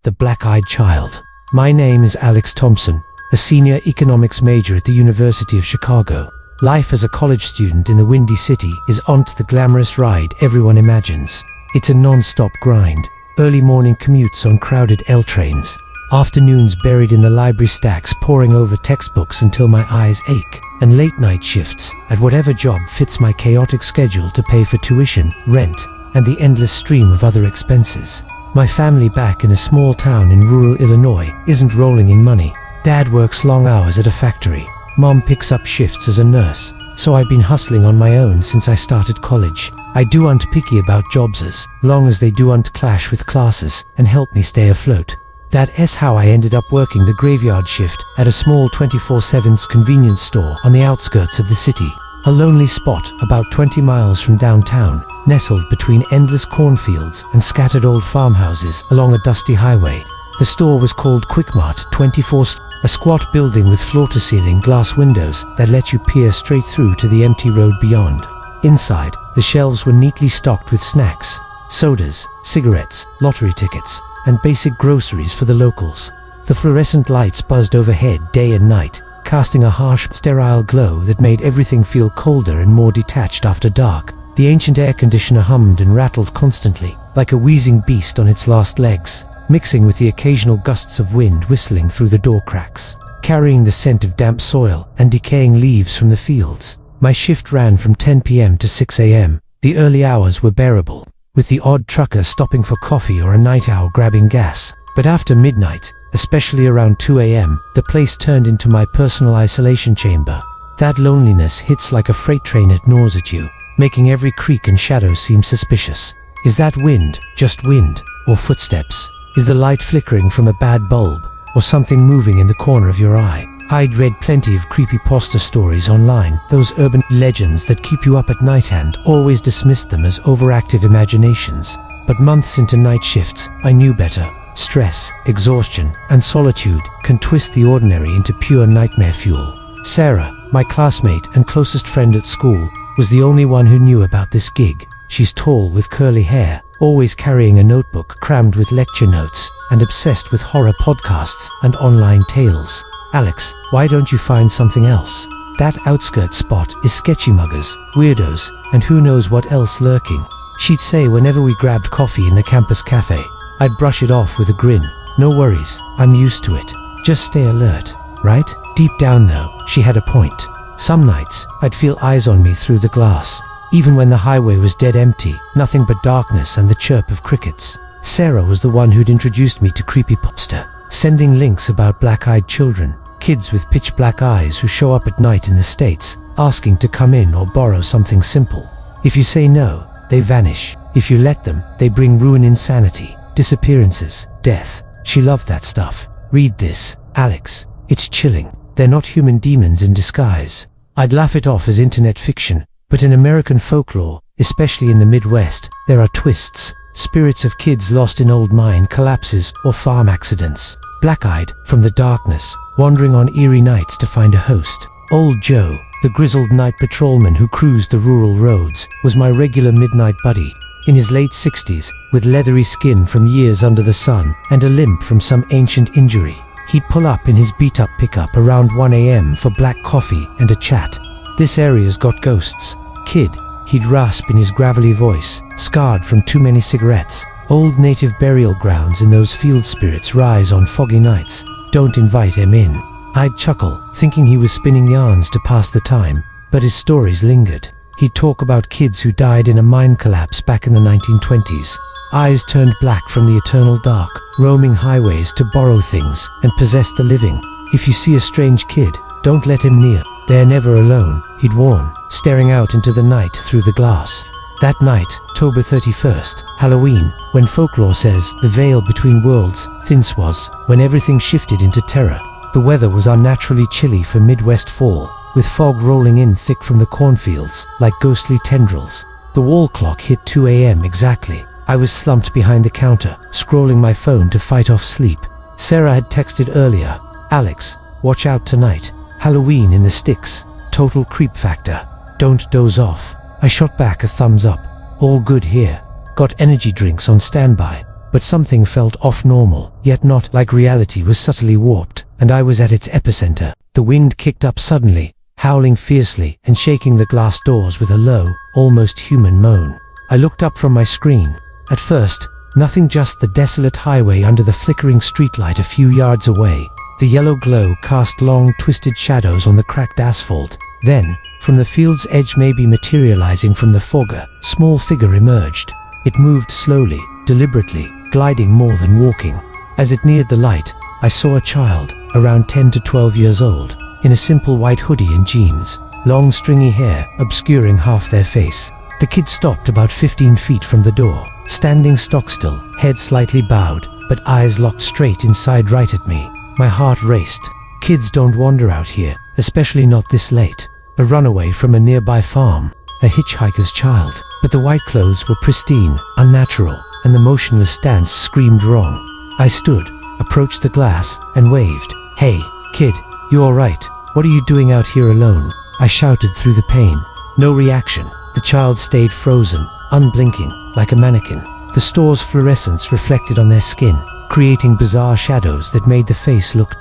The Black-Eyed Child. My name is Alex Thompson, a senior economics major at the University of Chicago. Life as a college student in the Windy City is onto the glamorous ride everyone imagines. It's a non-stop grind. Early morning commutes on crowded L trains. Afternoons buried in the library stacks poring over textbooks until my eyes ache. And late night shifts at whatever job fits my chaotic schedule to pay for tuition, rent, and the endless stream of other expenses. My family back in a small town in rural Illinois isn't rolling in money. Dad works long hours at a factory. Mom picks up shifts as a nurse. So I've been hustling on my own since I started college. I do picky about jobs as long as they don't clash with classes and help me stay afloat. That's how I ended up working the graveyard shift at a small 24/7 convenience store on the outskirts of the city. A lonely spot about 20 miles from downtown, nestled between endless cornfields and scattered old farmhouses along a dusty highway. The store was called Quickmart 24, a squat building with floor-to-ceiling glass windows that let you peer straight through to the empty road beyond. Inside, the shelves were neatly stocked with snacks, sodas, cigarettes, lottery tickets, and basic groceries for the locals. The fluorescent lights buzzed overhead day and night, casting a harsh, sterile glow that made everything feel colder and more detached after dark. The ancient air conditioner hummed and rattled constantly, like a wheezing beast on its last legs, mixing with the occasional gusts of wind whistling through the door cracks, carrying the scent of damp soil and decaying leaves from the fields. My shift ran from 10 p.m. to 6 a.m. The early hours were bearable, with the odd trucker stopping for coffee or a night owl grabbing gas. But after midnight, especially around 2 a.m., the place turned into my personal isolation chamber. That loneliness hits like a freight train it gnaws at you, making every creak and shadow seem suspicious. Is that wind, just wind, or footsteps? Is the light flickering from a bad bulb, or something moving in the corner of your eye? I'd read plenty of creepypasta stories online, those urban legends that keep you up at night, and always dismissed them as overactive imaginations. But months into night shifts, I knew better. Stress, exhaustion, and solitude can twist the ordinary into pure nightmare fuel. Sarah, my classmate and closest friend at school, was the only one who knew about this gig. She's tall with curly hair, always carrying a notebook crammed with lecture notes, and obsessed with horror podcasts and online tales. Alex, why don't you find something else? That outskirts spot is sketchy muggers, weirdos, and who knows what else lurking. She'd say whenever we grabbed coffee in the campus cafe. I'd brush it off with a grin. No worries, I'm used to it. Just stay alert, right? Deep down though, she had a point. Some nights, I'd feel eyes on me through the glass. Even when the highway was dead empty, nothing but darkness and the chirp of crickets. Sarah was the one who'd introduced me to Creepypasta, sending links about black-eyed children, kids with pitch-black eyes who show up at night in the States, asking to come in or borrow something simple. If you say no, they vanish. If you let them, they bring ruin, insanity, disappearances, death. She loved that stuff. Read this, Alex. It's chilling. They're not human demons in disguise. I'd laugh it off as internet fiction, but in American folklore, especially in the Midwest, there are twists. Spirits of kids lost in old mine collapses or farm accidents. Black-eyed, from the darkness, wandering on eerie nights to find a host. Old Joe, the grizzled night patrolman who cruised the rural roads, was my regular midnight buddy. In his late 60s, with leathery skin from years under the sun and a limp from some ancient injury, he'd pull up in his beat-up pickup around 1 a.m. for black coffee and a chat. This area's got ghosts. Kid, he'd rasp in his gravelly voice, scarred from too many cigarettes. Old native burial grounds in those field spirits rise on foggy nights. Don't invite him in. I'd chuckle, thinking he was spinning yarns to pass the time, but his stories lingered. He'd talk about kids who died in a mine collapse back in the 1920s. Eyes turned black from the eternal dark, roaming highways to borrow things and possess the living. If you see a strange kid, don't let him near. They're never alone, he'd warn, staring out into the night through the glass. That night, October 31st, Halloween, when folklore says the veil between worlds thins was, when everything shifted into terror. The weather was unnaturally chilly for Midwest fall, with fog rolling in thick from the cornfields, like ghostly tendrils. The wall clock hit 2 a.m. exactly. I was slumped behind the counter, scrolling my phone to fight off sleep. Sarah had texted earlier, Alex, watch out tonight. Halloween in the sticks. Total creep factor. Don't doze off. I shot back a thumbs up. All good here. Got energy drinks on standby. but something felt off-normal, yet not. Like reality was subtly warped, and I was at its epicenter. The wind kicked up suddenly, howling fiercely and shaking the glass doors with a low, almost human moan. I looked up from my screen. At first, nothing, just the desolate highway under the flickering streetlight a few yards away. The yellow glow cast long, twisted shadows on the cracked asphalt. Then, from the field's edge, maybe materializing from the fog, a small figure emerged. It moved slowly, deliberately, gliding more than walking. As it neared the light, I saw a child, around 10 to 12 years old, in a simple white hoodie and jeans, long stringy hair obscuring half their face. The kid stopped about 15 feet from the door, standing stock still, head slightly bowed, but eyes locked straight inside right at me. My heart raced. Kids don't wander out here, especially not this late. A runaway from a nearby farm, a hitchhiker's child. But the white clothes were pristine, unnatural, and the motionless stance screamed wrong. I stood, approached the glass, and waved. "Hey, kid, you alright? What are you doing out here alone?" I shouted through the pain. No reaction. The child stayed frozen, unblinking, like a mannequin. The store's fluorescence reflected on their skin, creating bizarre shadows that made the face look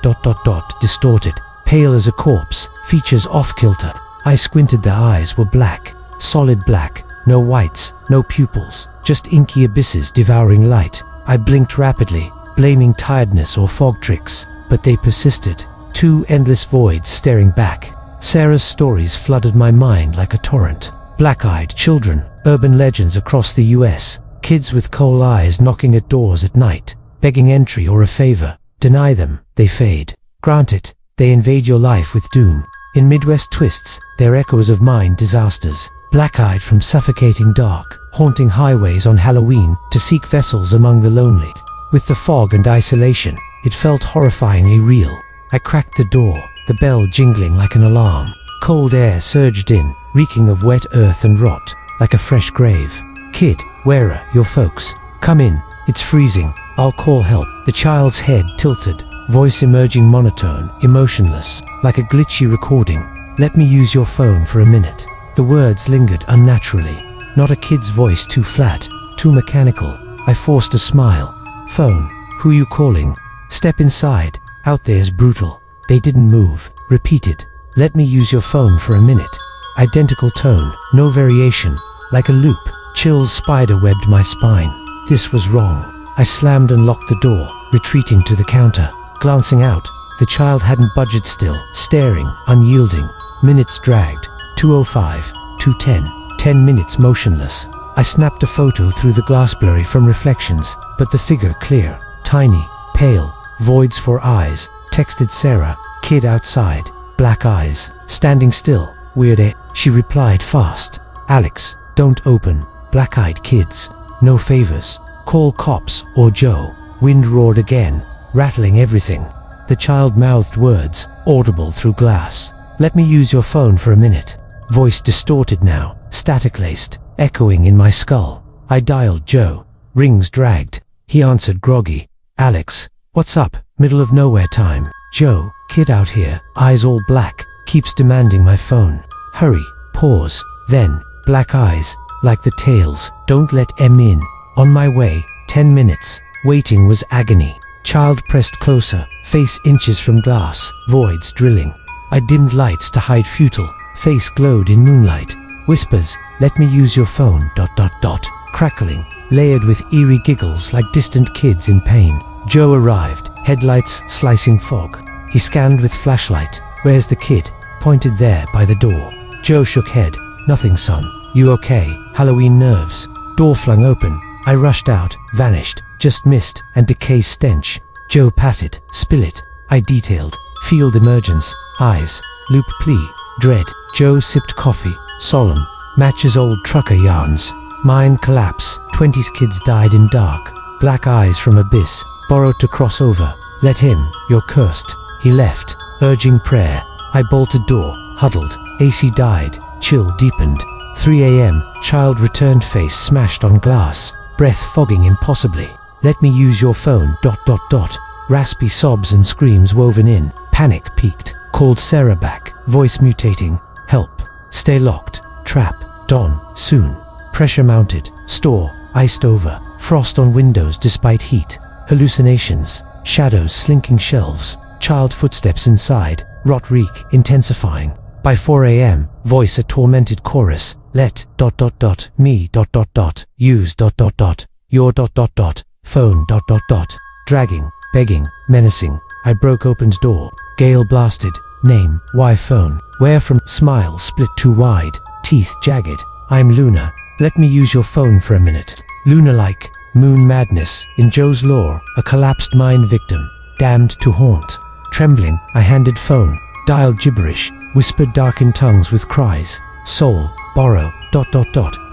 distorted, pale as a corpse, features off-kilter. I squinted. Their eyes were black, solid black, no whites, no pupils, just inky abysses devouring light. I blinked rapidly, blaming tiredness or fog tricks, but they persisted. Two endless voids staring back. Sarah's stories flooded my mind like a torrent. Black-eyed children, urban legends across the US, kids with coal eyes knocking at doors at night, begging entry or a favor. Deny them, they fade. Grant it, they invade your life with doom. In Midwest twists, they're echoes of mine disasters. Black-eyed from suffocating dark, haunting highways on Halloween to seek vessels among the lonely. With the fog and isolation, it felt horrifyingly real. I cracked the door, the bell jingling like an alarm. Cold air surged in, reeking of wet earth and rot, like a fresh grave. "Kid, where are your folks? Come in, it's freezing, I'll call help." The child's head tilted, voice emerging monotone, emotionless, like a glitchy recording. "Let me use your phone for a minute." The words lingered unnaturally. Not a kid's voice, too flat, too mechanical. I forced a smile. "Phone, who you calling?" "Step inside, out there's brutal." They didn't move. Repeated. "Let me use your phone for a minute." Identical tone, no variation, like a loop. Chills spider-webbed my spine. This was wrong. I slammed and locked the door, retreating to the counter. Glancing out, the child hadn't budged, still, staring, unyielding. Minutes dragged. 2:05, 2:10, 10 minutes motionless. I snapped a photo through the glass, blurry from reflections, but the figure clear, tiny, pale, voids for eyes. Texted Sarah, "Kid outside, black eyes, standing still, weird air." She replied fast, "Alex, don't open, black-eyed kids, no favors, call cops or Joe." Wind roared again, rattling everything. The child mouthed words, audible through glass. "Let me use your phone for a minute." Voice distorted now, static-laced, echoing in my skull. I dialed Joe. Rings dragged. He answered groggy. "Alex, what's up? Middle of nowhere time." "Joe, kid out here, eyes all black, keeps demanding my phone." "Hurry." Pause. Then, black eyes, like the tails. "Don't let M in." "On my way." 10 minutes. Waiting was agony. Child pressed closer, face inches from glass, voids drilling. I dimmed lights to hide futile. Face glowed in moonlight. Whispers, "Let me use your phone." Crackling, layered with eerie giggles like distant kids in pain. Joe arrived, headlights slicing fog. He scanned with flashlight. "Where's the kid?" Pointed there by the door. Joe shook head. "Nothing, son. You okay? Halloween nerves." Door flung open. I rushed out, vanished, just missed, and decay stench. Joe patted. "Spill it." I detailed. Field emergence, eyes, loop plea, dread. Joe sipped coffee, solemn, matches old trucker yarns. Mine collapse. 20s kids died in dark. Black eyes from abyss, borrowed to cross over. "Let him, you're cursed." He left, urging prayer. I bolted door, huddled. AC died, chill deepened. 3 a.m, child returned, face smashed on glass, breath fogging impossibly. "Let me use your phone." Raspy sobs and screams woven in. Panic peaked. Called Sarah back, voice mutating. "Help. Stay locked. Trap. Dawn. Soon." Pressure mounted. Store. Iced over. Frost on windows despite heat. Hallucinations. Shadows slinking shelves. Child footsteps inside. Rot reek intensifying. By 4 a.m., voice a tormented chorus. Let ... me ... use ... your ... phone ... dragging, begging, menacing. I broke opened door. Gale blasted. Name, why phone? Where from? Smile split too wide. Teeth jagged. I'm Luna. Let me use your phone for a minute. Luna-like. Moon madness. In Joe's lore, a collapsed mind victim. Damned to haunt. Trembling, I handed phone. Dialed gibberish. Whispered darkened tongues with cries. Soul, borrow, ...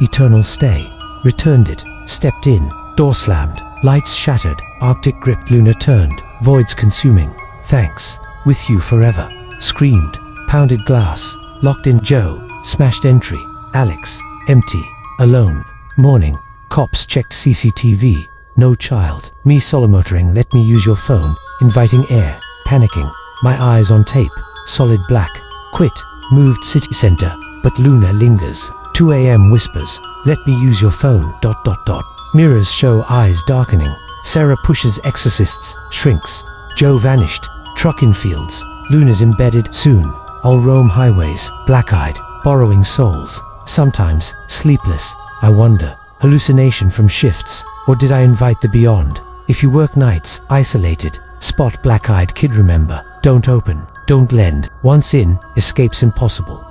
eternal stay. Returned it. Stepped in. Door slammed. Lights shattered. Arctic gripped. Luna turned. Voids consuming. Thanks. With you forever. Screamed. Pounded glass. Locked in. Joe. Smashed entry. Alex. Empty. Alone. Morning. Cops checked CCTV. No child. Me solomotoring. Let me use your phone. Inviting air. Panicking. My eyes on tape. Solid black. Quit. Moved city center. But Luna lingers. 2 a.m. whispers. Let me use your phone. ... Mirrors show eyes darkening. Sarah pushes exorcists. Shrinks. Joe vanished. Truck in fields. Luna's embedded. Soon. I'll roam highways. Black-eyed. Borrowing souls. Sometimes. Sleepless. I wonder. Hallucination from shifts. Or did I invite the beyond? If you work nights. Isolated. Spot black-eyed kid. Remember. Don't open. Don't lend. Once in. Escape's impossible.